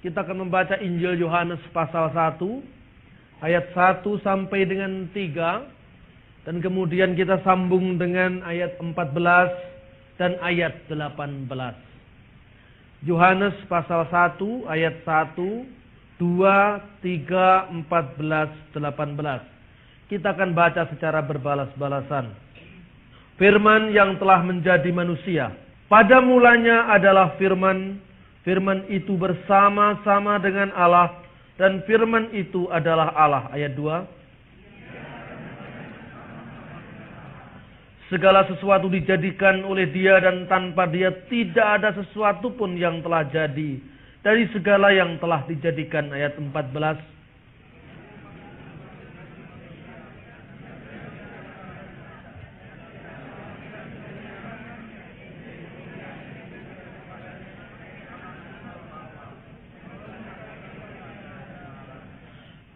Kita akan membaca Injil Yohanes pasal 1, ayat 1 sampai dengan 3. Dan kemudian kita sambung dengan ayat 14 dan ayat 18. Yohanes pasal 1, ayat 1, 2, 3, 14, 18. Kita akan baca secara berbalas-balasan. Firman yang telah menjadi manusia. Pada mulanya adalah firman. Firman itu bersama-sama dengan Allah. Dan firman itu adalah Allah. Ayat 2. Segala sesuatu dijadikan oleh Dia dan tanpa Dia tidak ada sesuatu pun yang telah jadi. Dari segala yang telah dijadikan. Ayat 14.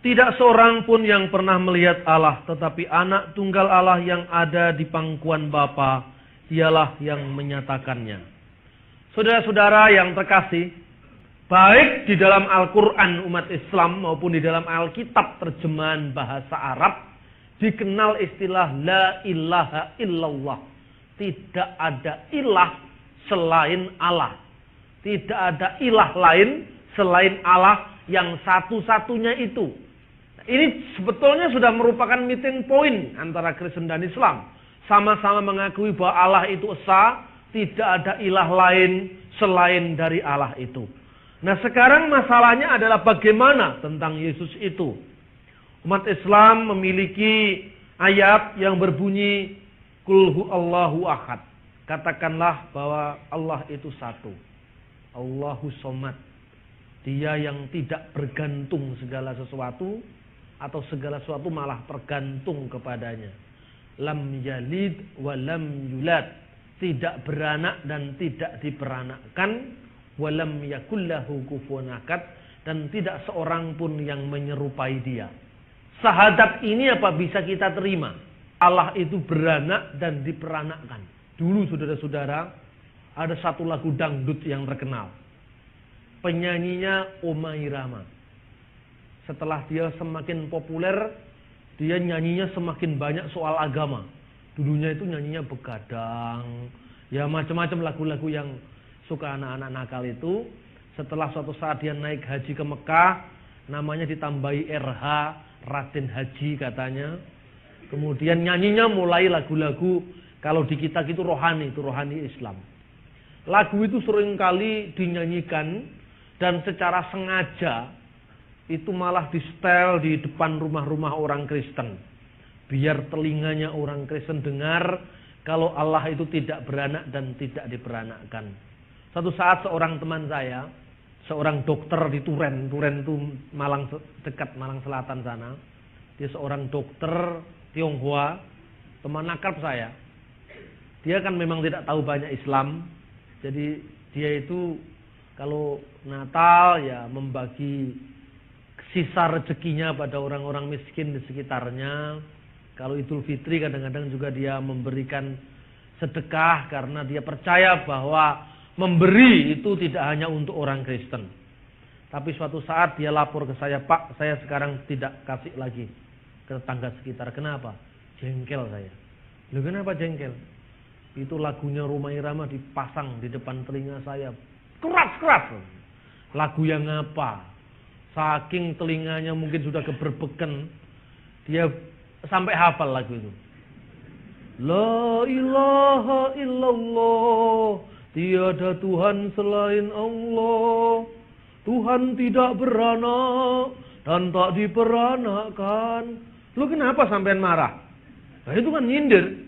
Tidak seorang pun yang pernah melihat Allah, tetapi anak tunggal Allah yang ada di pangkuan Bapa, dialah yang menyatakannya. Saudara-saudara yang terkasih, baik di dalam Al-Quran umat Islam maupun di dalam Alkitab terjemahan bahasa Arab, dikenal istilah la ilaha illallah. Tidak ada ilah selain Allah. Tidak ada ilah lain selain Allah yang satu-satunya itu. Ini sebetulnya sudah merupakan meeting point antara Kristen dan Islam. Sama-sama mengakui bahwa Allah itu esa, tidak ada ilah lain selain dari Allah itu. Nah, sekarang masalahnya adalah bagaimana tentang Yesus itu. Umat Islam memiliki ayat yang berbunyi Qul huwallahu ahad. Katakanlah bahwa Allah itu satu. Allahu somad. Dia yang tidak bergantung segala sesuatu, atau segala sesuatu malah tergantung kepadanya. Lam yalid wa lam yulad. Tidak beranak dan tidak diperanakkan. Wa lam yakullahu kufuwan ahad. Dan tidak seorang pun yang menyerupai dia. Syahadat ini apa bisa kita terima? Allah itu beranak dan diperanakkan. Dulu saudara-saudara, ada satu lagu dangdut yang terkenal. Penyanyinya Oma Irama. Setelah dia semakin populer, dia nyanyinya semakin banyak soal agama. Dulunya itu nyanyinya begadang, ya macam-macam lagu-lagu yang suka anak-anak nakal itu. Setelah suatu saat dia naik haji ke Mekah, namanya ditambahi RH, Raden Haji katanya. Kemudian nyanyinya mulai lagu-lagu, kalau di kita itu rohani Islam. Lagu itu seringkali dinyanyikan dan secara sengaja itu malah di setel di depan rumah-rumah orang Kristen. Biar telinganya orang Kristen dengar kalau Allah itu tidak beranak dan tidak diperanakkan. Suatu saat seorang teman saya, seorang dokter di Turen itu dekat Malang Selatan sana. Dia seorang dokter Tionghoa, teman akrab saya. Dia kan memang tidak tahu banyak Islam. Jadi dia itu kalau Natal ya membagi sisa rezekinya pada orang-orang miskin di sekitarnya. Kalau Idul Fitri kadang-kadang juga dia memberikan sedekah karena dia percaya bahwa memberi itu tidak hanya untuk orang Kristen. Tapi suatu saat dia lapor ke saya, Pak, saya sekarang tidak kasih lagi ke tetangga sekitar. Kenapa? Jengkel saya. Loh, kenapa jengkel? Itu lagunya Rhoma Irama dipasang di depan telinga saya. Keras-keras. Lagu yang apa? Saking telinganya mungkin sudah keberbekan, dia sampai hafal lagu itu. La ilaha illallah, tiada Tuhan selain Allah. Tuhan tidak beranak dan tak diperanakkan. Lu kenapa sampean marah? Nah, itu kan nyindir.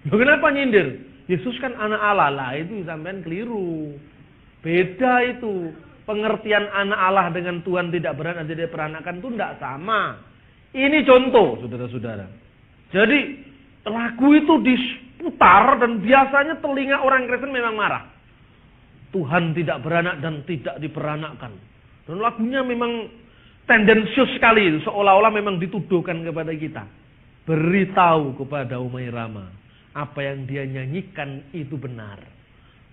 Lu kenapa nyindir? Yesus kan anak Allah lah, itu sampean keliru. Beda itu. Pengertian anak Allah dengan Tuhan tidak beranak dan tidak diperanakkan itu tidak sama. Ini contoh, saudara-saudara. Jadi lagu itu diputar dan biasanya telinga orang Kristen memang marah. Tuhan tidak beranak dan tidak diperanakkan. Dan lagunya memang tendensius sekali, seolah-olah memang dituduhkan kepada kita. Beritahu kepada Umairama, apa yang dia nyanyikan itu benar.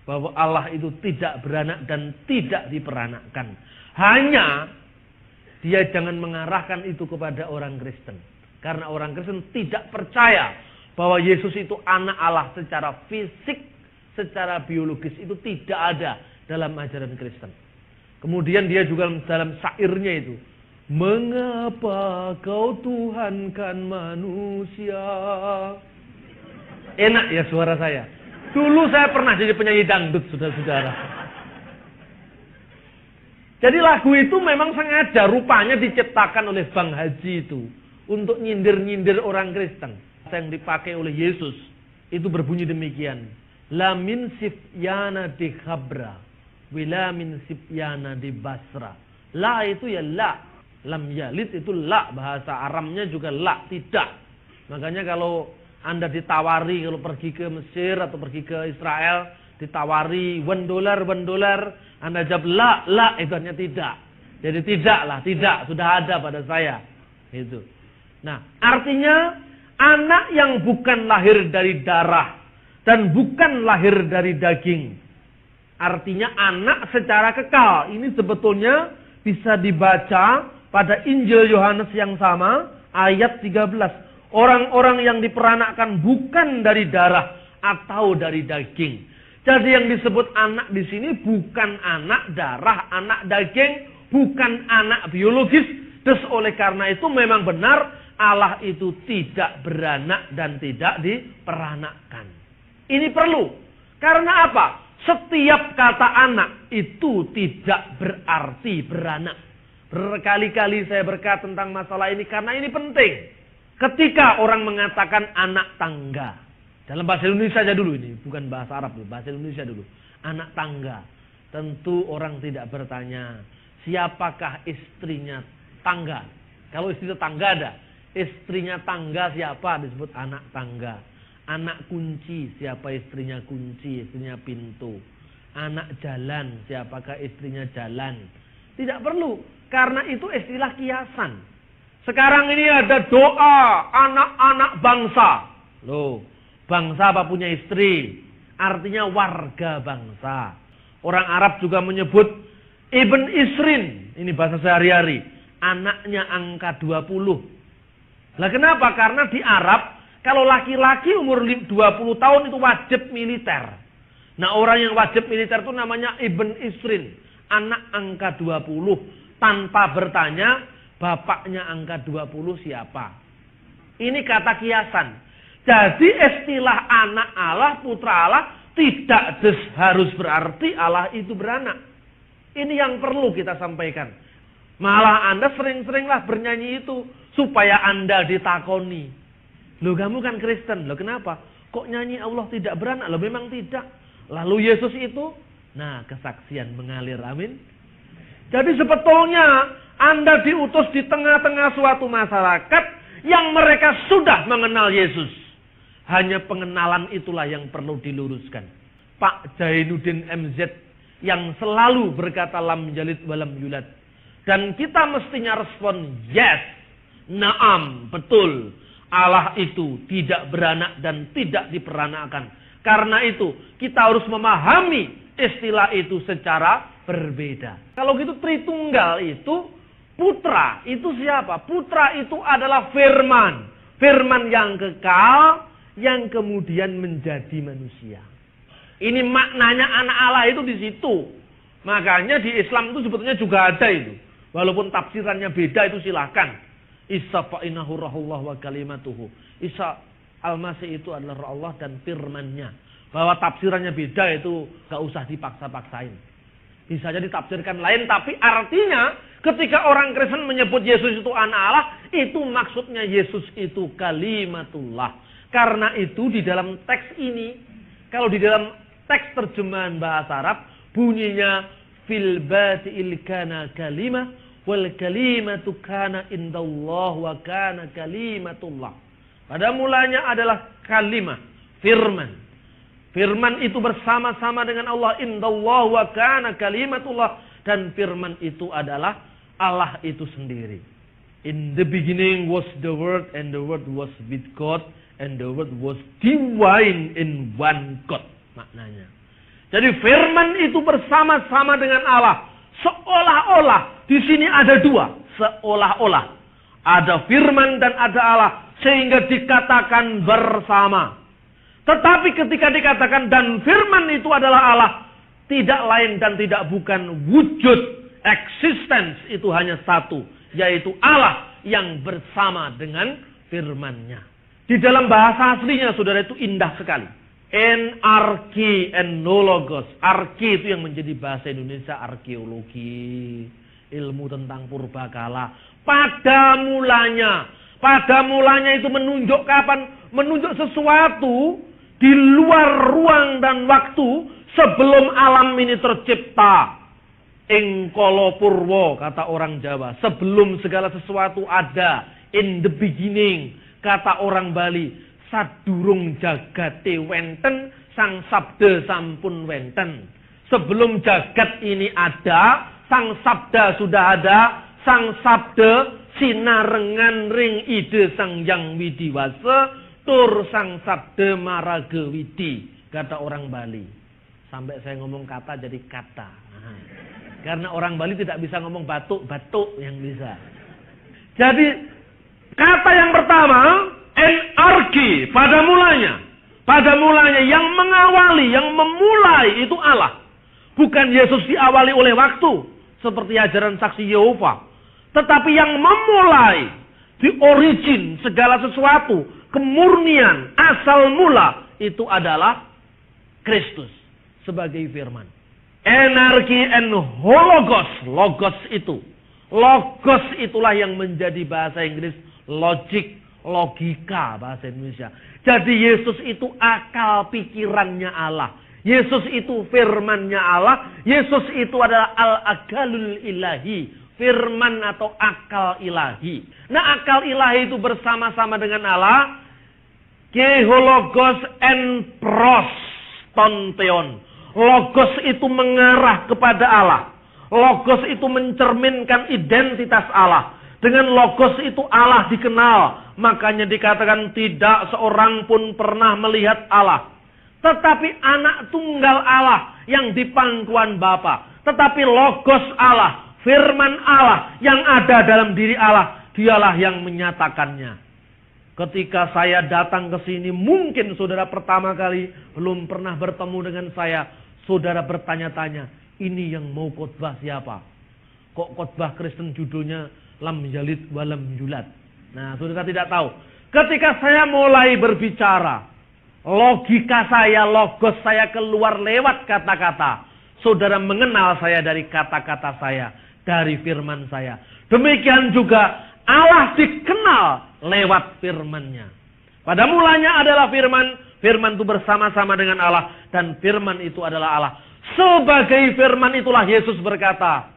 Bahwa Allah itu tidak beranak dan tidak diperanakkan. Hanya dia jangan mengarahkan itu kepada orang Kristen. Karena orang Kristen tidak percaya bahwa Yesus itu anak Allah secara fisik, secara biologis. Itu tidak ada dalam ajaran Kristen. Kemudian dia juga dalam syairnya itu, mengapa kau Tuhankan manusia? Enak ya suara saya. Dulu saya pernah jadi penyanyi dangdut, saudara-saudara. Jadi lagu itu memang sengaja rupanya diciptakan oleh Bang Haji itu untuk nyindir-nyindir orang Kristen. Yang dipakai oleh Yesus itu berbunyi demikian. La min sifyana di Khabra, wila min sifyana di Basra. La itu ya la. Lam yalid itu la, bahasa Aramnya juga la, tidak. Makanya kalau Anda ditawari kalau pergi ke Mesir atau pergi ke Israel, ditawari $1, Anda jawab la, itu artinya tidak. Jadi tidak, sudah ada pada saya. Itu. Nah, artinya anak yang bukan lahir dari darah dan bukan lahir dari daging. Artinya anak secara kekal. Ini sebetulnya bisa dibaca pada Injil Yohanes yang sama, ayat 13. Orang-orang yang diperanakkan bukan dari darah atau dari daging. Jadi yang disebut anak di sini bukan anak darah, anak daging, bukan anak biologis. Terus oleh karena itu memang benar Allah itu tidak beranak dan tidak diperanakkan. Ini perlu. Karena apa? Setiap kata anak itu tidak berarti beranak. Berkali-kali saya berkata tentang masalah ini karena ini penting. Ketika orang mengatakan anak tangga. Dalam bahasa Indonesia saja dulu ini, bukan bahasa Arab dulu, bahasa Indonesia dulu. Anak tangga. Tentu orang tidak bertanya, siapakah istrinya tangga? Kalau istri tangga ada, istrinya tangga siapa disebut anak tangga. Anak kunci, siapa istrinya kunci, istrinya pintu. Anak jalan, siapakah istrinya jalan. Tidak perlu, karena itu istilah kiasan. Sekarang ini ada doa anak-anak bangsa. Loh. Bangsa apa punya istri? Artinya warga bangsa. Orang Arab juga menyebut Ibn Isrin. Ini bahasa sehari-hari. Anaknya angka 20. Lah kenapa? Karena di Arab, kalau laki-laki umur 20 tahun itu wajib militer. Nah orang yang wajib militer itu namanya Ibn Isrin. Anak angka 20. Tanpa bertanya, bapaknya angka 20 siapa? Ini kata kiasan. Jadi istilah anak Allah, putra Allah tidak harus berarti Allah itu beranak. Ini yang perlu kita sampaikan. Malah Anda sering-seringlah bernyanyi itu supaya Anda ditakoni. Loh kamu kan Kristen, loh kenapa? Kok nyanyi Allah tidak beranak? Loh memang tidak. Lalu Yesus itu, nah kesaksian mengalir, amin. Jadi sebetulnya Anda diutus di tengah-tengah suatu masyarakat yang mereka sudah mengenal Yesus. Hanya pengenalan itulah yang perlu diluruskan. Pak Jainuddin MZ yang selalu berkata lam yalid walam yulad. Dan kita mestinya respon yes, naam, betul. Allah itu tidak beranak dan tidak diperanakkan. Karena itu kita harus memahami istilah itu secara berbeda. Kalau gitu Tritunggal itu putra itu siapa? Putra itu adalah firman. Firman yang kekal yang kemudian menjadi manusia. Ini maknanya anak Allah itu di situ. Makanya di Islam itu sebetulnya juga ada itu. Walaupun tafsirannya beda itu silahkan. Isa fa'inahu rahullah wa kalimatuhu. Isa al-Masih itu adalah roh Allah dan firmannya. Bahwa tafsirannya beda itu gak usah dipaksa-paksain. Bisa jadi ditafsirkan lain, tapi artinya ketika orang Kristen menyebut Yesus itu anak Allah, itu maksudnya Yesus itu kalimatullah. Karena itu di dalam teks ini, kalau di dalam teks terjemahan bahasa Arab, bunyinya fil bati'il kana kalimah wal kalimatu kana indallah wa kana kalimatullah. Pada mulanya adalah kalimah, firman. Firman itu bersama-sama dengan Allah, indallah wa kana kalimatullah, dan firman itu adalah Allah itu sendiri. In the beginning was the word and the word was with God. And the word was divine in one God. Maknanya. Jadi firman itu bersama-sama dengan Allah. Seolah-olah di sini ada dua. Seolah-olah ada firman dan ada Allah. Sehingga dikatakan bersama. Tetapi ketika dikatakan dan firman itu adalah Allah. Tidak lain dan tidak bukan wujud. Existence itu hanya satu. Yaitu Allah yang bersama dengan firman-Nya. Di dalam bahasa aslinya saudara itu indah sekali. Arki enologos. Arki itu yang menjadi bahasa Indonesia arkeologi. Ilmu tentang purbakala. Pada mulanya itu menunjuk kapan? Menunjuk sesuatu di luar ruang dan waktu sebelum alam ini tercipta. Engkolo purwo kata orang Jawa. Sebelum segala sesuatu ada. In the beginning kata orang Bali. Sadurung jagate wenten sang sabda sampun wenten. Sebelum jagat ini ada, sang sabda sudah ada, sang sabda sinarengan ring ide sang yang widiwasa, tur sang sabda maraga widi, kata orang Bali. Sampai saya ngomong kata jadi kata. Karena orang Bali tidak bisa ngomong batuk yang bisa. Jadi kata yang pertama Arki pada mulanya yang mengawali, yang memulai itu Allah. Bukan Yesus diawali oleh waktu seperti ajaran saksi Yehova, tetapi yang memulai di origin segala sesuatu, kemurnian asal mula itu adalah Kristus sebagai firman. Anarki and hologos, logos itulah yang menjadi bahasa Inggris logic. Logika bahasa Indonesia. Jadi Yesus itu akal pikirannya Allah. Yesus itu firmannya Allah. Yesus itu adalah al-agalul ilahi. Firman atau akal ilahi. Nah akal ilahi itu bersama-sama dengan Allah. Kehologos en pros tonteon. Logos itu mengarah kepada Allah. Logos itu mencerminkan identitas Allah. Dengan logos itu Allah dikenal. Makanya dikatakan tidak seorang pun pernah melihat Allah. Tetapi anak tunggal Allah yang di pangkuan Bapa. Tetapi logos Allah, firman Allah yang ada dalam diri Allah. Dialah yang menyatakannya. Ketika saya datang ke sini, mungkin saudara pertama kali belum pernah bertemu dengan saya. Saudara bertanya-tanya, ini yang mau khotbah siapa? Kok khotbah Kristen judulnya lam yalid walam yulad. Nah, saudara tidak tahu. Ketika saya mulai berbicara, logika saya, logos saya keluar lewat kata-kata. Saudara mengenal saya dari kata-kata saya, dari firman saya. Demikian juga Allah dikenal lewat firman-Nya. Pada mulanya adalah firman, firman itu bersama-sama dengan Allah, dan firman itu adalah Allah. Sebagai firman itulah Yesus berkata,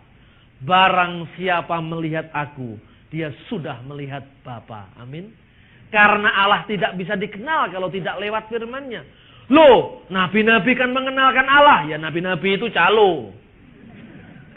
barang siapa melihat aku, dia sudah melihat Bapa. Amin. Karena Allah tidak bisa dikenal kalau tidak lewat firman-Nya. Loh, nabi-nabi kan mengenalkan Allah. Ya nabi-nabi itu calo.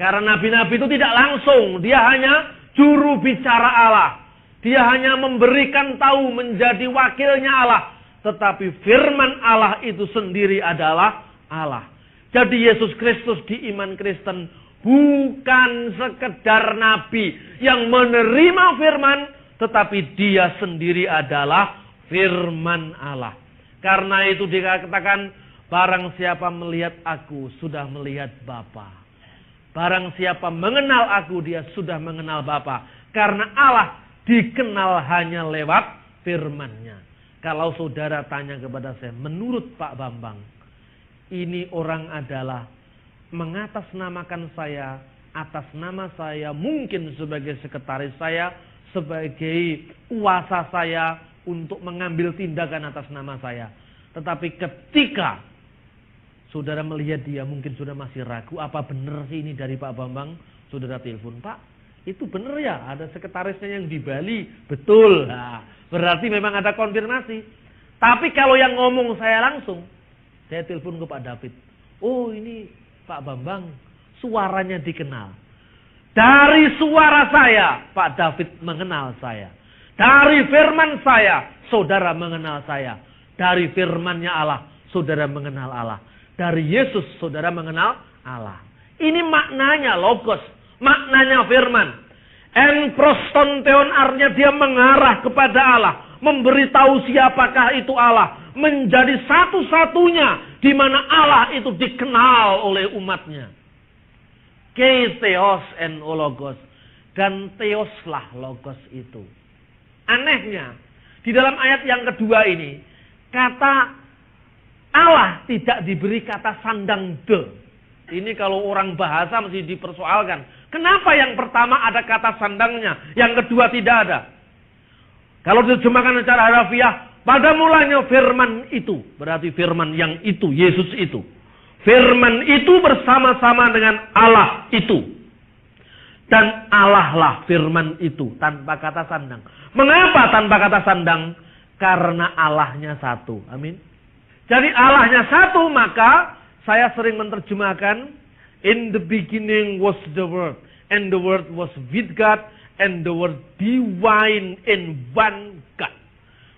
Karena nabi-nabi itu tidak langsung. Dia hanya juru bicara Allah. Dia hanya memberikan tahu menjadi wakilnya Allah. Tetapi firman Allah itu sendiri adalah Allah. Jadi Yesus Kristus di iman Kristen bukan sekedar nabi yang menerima firman, tetapi dia sendiri adalah firman Allah. Karena itu dikatakan, barang siapa melihat aku sudah melihat Bapa. Barang siapa mengenal aku, dia sudah mengenal Bapa. Karena Allah dikenal hanya lewat firman-Nya. Kalau saudara tanya kepada saya, menurut Pak Bambang, ini orang adalah mengatasnamakan saya, atas nama saya, mungkin sebagai sekretaris saya, sebagai kuasa saya untuk mengambil tindakan atas nama saya. Tetapi ketika saudara melihat dia, mungkin sudah masih ragu, apa benar sih ini dari Pak Bambang? Saudara telepon, Pak, itu benar ya, ada sekretarisnya yang di Bali. Betul. Nah, berarti memang ada konfirmasi. Tapi kalau yang ngomong saya langsung, saya telepon ke Pak David. Oh ini Pak Bambang, suaranya dikenal. Dari suara saya, Pak David mengenal saya. Dari firman saya, saudara mengenal saya. Dari firman-Nya Allah, saudara mengenal Allah. Dari Yesus, saudara mengenal Allah. Ini maknanya logos, maknanya firman. En prostonteon artinya dia mengarah kepada Allah, memberitahu siapakah itu Allah, menjadi satu-satunya di mana Allah itu dikenal oleh umatnya. Theos en logos, dan theoslah logos itu. Anehnya, di dalam ayat yang kedua ini, kata Allah tidak diberi kata sandang de. Ini kalau orang bahasa mesti dipersoalkan. Kenapa yang pertama ada kata sandangnya, yang kedua tidak ada? Kalau diterjemahkan secara harafiah, pada mulanya firman itu, berarti firman yang itu, Yesus itu. Firman itu bersama-sama dengan Allah itu. Dan Allah lah firman itu, tanpa kata sandang. Mengapa tanpa kata sandang? Karena Allahnya satu. Amin. Jadi Allahnya satu, maka saya sering menerjemahkan, in the beginning was the Word, and the Word was with God, and the Word divine in one God.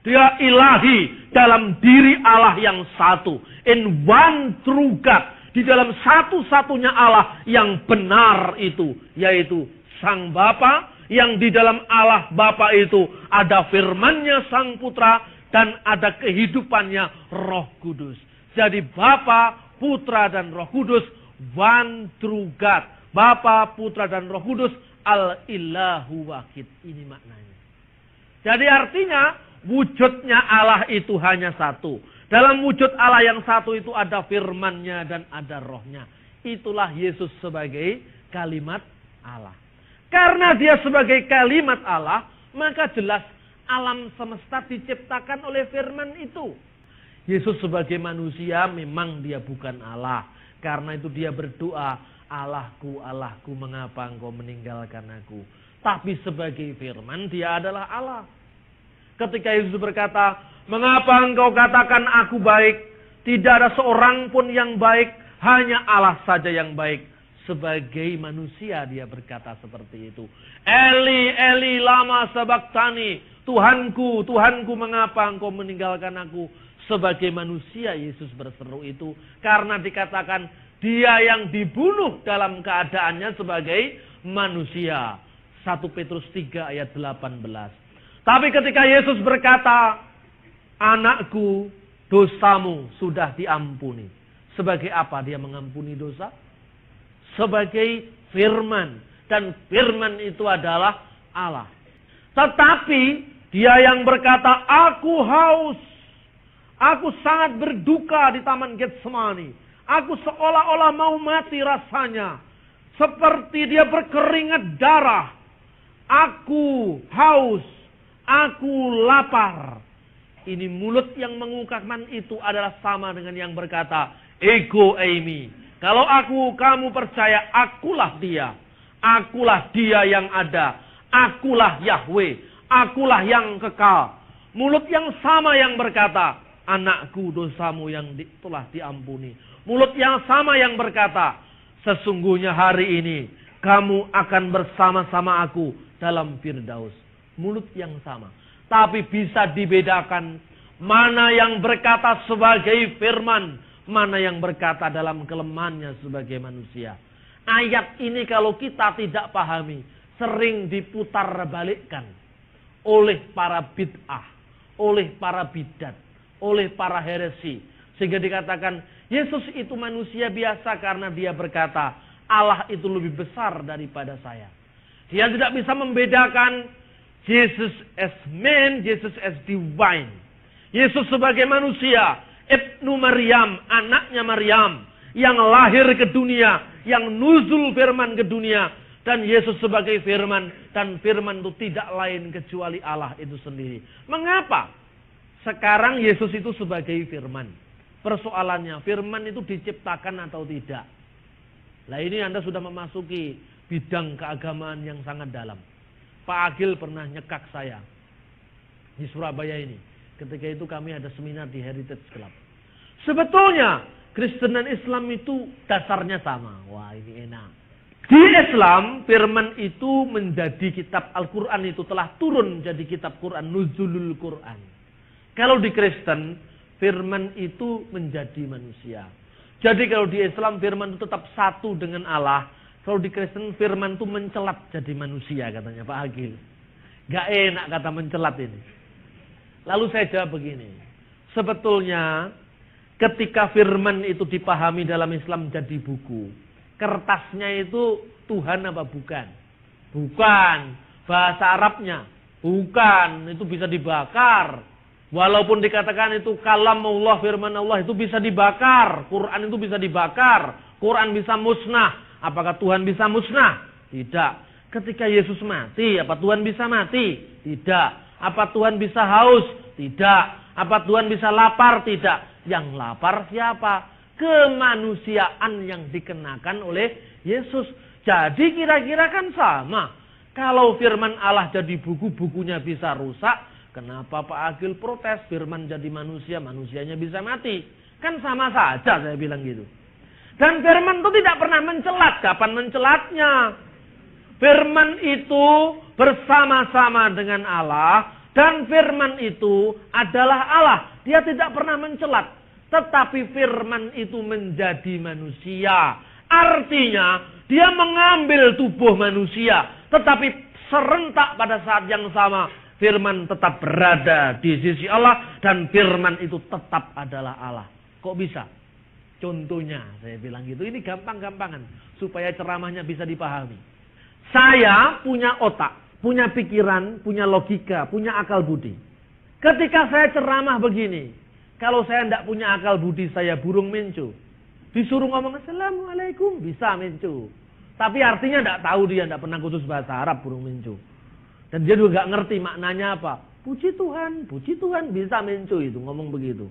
Dia ilahi dalam diri Allah yang satu, in one true God, di dalam satu-satunya Allah yang benar itu, yaitu Sang Bapa, yang di dalam Allah Bapa itu ada firman-Nya Sang Putra, dan ada kehidupannya Roh Kudus. Jadi Bapa, Putra dan Roh Kudus, one true God. Bapa, Putra dan Roh Kudus, al-ilahu wahid. Ini maknanya. Jadi artinya wujudnya Allah itu hanya satu. Dalam wujud Allah yang satu itu ada firman-Nya dan ada Roh-Nya. Itulah Yesus sebagai kalimat Allah. Karena dia sebagai kalimat Allah, maka jelas alam semesta diciptakan oleh firman itu. Yesus sebagai manusia memang dia bukan Allah. Karena itu dia berdoa, Allahku, Allahku, mengapa engkau meninggalkan aku? Tapi sebagai firman dia adalah Allah. Ketika Yesus berkata, mengapa engkau katakan aku baik? Tidak ada seorang pun yang baik, hanya Allah saja yang baik. Sebagai manusia dia berkata seperti itu. Eli, Eli, lama sabaktani. Tuhanku, Tuhanku, mengapa engkau meninggalkan aku? Sebagai manusia Yesus berseru itu. Karena dikatakan dia yang dibunuh dalam keadaannya sebagai manusia. 1 Petrus 3 ayat 18. Tapi ketika Yesus berkata, anakku, dosamu sudah diampuni. Sebagai apa dia mengampuni dosa? Sebagai firman. Dan firman itu adalah Allah. Tetapi dia yang berkata, aku haus. Aku sangat berduka di Taman Getsemani. Aku seolah-olah mau mati rasanya. Seperti dia berkeringat darah. Aku haus. Aku lapar. Ini mulut yang mengungkapkan itu adalah sama dengan yang berkata, ego eimi. Kalau kamu percaya, akulah dia. Akulah dia yang ada. Akulah Yahweh. Akulah yang kekal. Mulut yang sama yang berkata, anakku, dosamu yang telah diampuni. Mulut yang sama yang berkata, sesungguhnya hari ini kamu akan bersama-sama aku dalam Firdaus. Mulut yang sama. Tapi bisa dibedakan mana yang berkata sebagai firman, mana yang berkata dalam kelemahannya sebagai manusia. Ayat ini kalau kita tidak pahami, sering diputar balikkan oleh para bid'ah, oleh para bidat, oleh para heresi. Sehingga dikatakan, Yesus itu manusia biasa karena dia berkata, Allah itu lebih besar daripada saya. Dia tidak bisa membedakan Jesus as man, Jesus as divine. Yesus sebagai manusia, Ibnu Maryam, anaknya Maryam, yang lahir ke dunia, yang nuzul firman ke dunia. Dan Yesus sebagai firman, dan firman itu tidak lain kecuali Allah itu sendiri. Mengapa? Sekarang Yesus itu sebagai firman. Persoalannya, firman itu diciptakan atau tidak? Nah ini Anda sudah memasuki bidang keagamaan yang sangat dalam. Pak Agil pernah nyekak saya di Surabaya ini. Ketika itu kami ada seminar di Heritage Club. Sebetulnya Kristen dan Islam itu dasarnya sama. Wah ini enak. Di Islam firman itu menjadi kitab Al-Quran itu telah turun jadi kitab Quran, nuzulul Quran. Kalau di Kristen, firman itu menjadi manusia. Jadi kalau di Islam firman itu tetap satu dengan Allah. Kalau di Kristen firman itu mencelat jadi manusia katanya Pak Agil. Gak enak kata mencelat ini. Lalu saya jawab begini. Sebetulnya ketika firman itu dipahami dalam Islam jadi buku. Kertasnya itu Tuhan apa bukan? Bukan. Bahasa Arabnya. Bukan. Itu bisa dibakar. Walaupun dikatakan itu kalamullah, firman Allah itu bisa dibakar. Quran itu bisa dibakar. Quran bisa musnah. Apakah Tuhan bisa musnah? Tidak. Ketika Yesus mati, apa Tuhan bisa mati? Tidak. Apa Tuhan bisa haus? Tidak. Apa Tuhan bisa lapar? Tidak. Yang lapar siapa? Kemanusiaan yang dikenakan oleh Yesus. Jadi kira-kira kan sama. Kalau firman Allah jadi buku, bukunya bisa rusak. Kenapa Pak Agil protes? Firman jadi manusia, manusianya bisa mati. Kan sama saja saya bilang gitu. Dan firman itu tidak pernah mencelat. Kapan mencelatnya? Firman itu bersama-sama dengan Allah. Dan firman itu adalah Allah. Dia tidak pernah mencelat. Tetapi firman itu menjadi manusia. Artinya dia mengambil tubuh manusia. Tetapi serentak pada saat yang sama. Firman tetap berada di sisi Allah. Dan firman itu tetap adalah Allah. Kok bisa? Contohnya saya bilang gitu. Ini gampang-gampangan. Supaya ceramahnya bisa dipahami. Saya punya otak. Punya pikiran. Punya logika. Punya akal budi. Ketika saya ceramah begini. Kalau saya tidak punya akal budi. Saya burung mencu. Disuruh ngomong Assalamualaikum. Bisa mencu. Tapi artinya tidak tahu dia. Tidak pernah khusus bahasa Arab burung mencu. Dan dia juga nggak ngerti maknanya apa. Puji Tuhan bisa mencu itu. Ngomong begitu.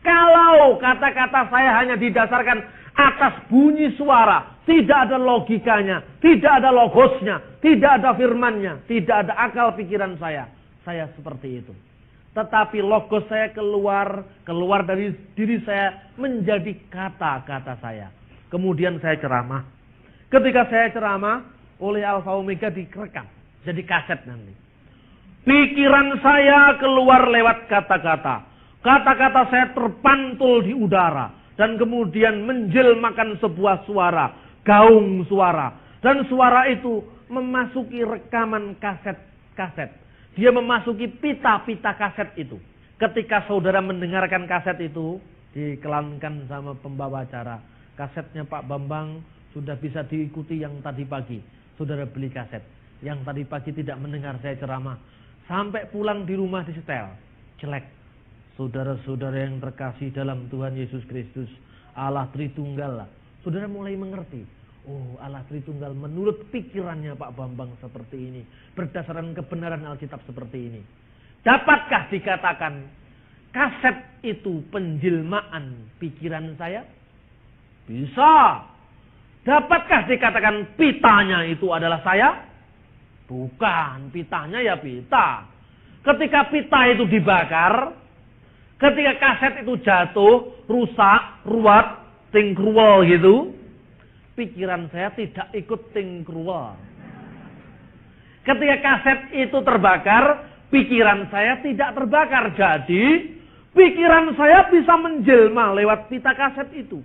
Kalau kata-kata saya hanya didasarkan atas bunyi suara. Tidak ada logikanya. Tidak ada logosnya. Tidak ada firmannya. Tidak ada akal pikiran saya. Saya seperti itu. Tetapi logos saya keluar dari diri saya menjadi kata-kata saya. Kemudian saya ceramah. Ketika saya ceramah oleh Alfa Omega direkam. Jadi kaset nanti. Pikiran saya keluar lewat kata-kata. Kata-kata saya terpantul di udara. Dan kemudian menjelmakan sebuah suara. Gaung suara. Dan suara itu memasuki rekaman kaset-kaset. Dia memasuki pita-pita kaset itu. Ketika saudara mendengarkan kaset itu. Dikelankan sama pembawa acara. Kasetnya Pak Bambang sudah bisa diikuti yang tadi pagi. Saudara beli kaset. Yang tadi pagi tidak mendengar saya ceramah. Sampai pulang di rumah disetel. Jelek. Saudara-saudara yang terkasih dalam Tuhan Yesus Kristus. Allah Tritunggal lah. Saudara mulai mengerti. Oh, Allah Tritunggal menurut pikirannya Pak Bambang seperti ini. Berdasarkan kebenaran Alkitab seperti ini. Dapatkah dikatakan kaset itu penjelmaan pikiran saya? Bisa. Dapatkah dikatakan pitanya itu adalah saya? Bukan, pitanya ya pita. Ketika pita itu dibakar, ketika kaset itu jatuh, rusak, ruwet, tingkruwel gitu, pikiran saya tidak ikut tingkruwel. Ketika kaset itu terbakar, pikiran saya tidak terbakar. Jadi, pikiran saya bisa menjelma lewat pita kaset itu.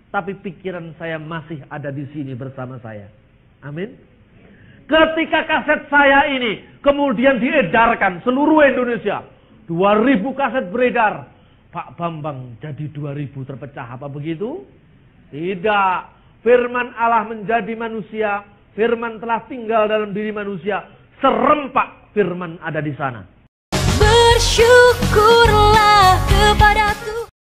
Tapi pikiran saya masih ada di sini bersama saya. Amin. Ketika kaset saya ini kemudian diedarkan seluruh Indonesia. 2000 kaset beredar. Pak Bambang jadi 2000 terpecah. Apa begitu? Tidak. Firman Allah menjadi manusia. Firman telah tinggal dalam diri manusia. Serempak firman ada di sana. Bersyukurlah kepada Tuhan.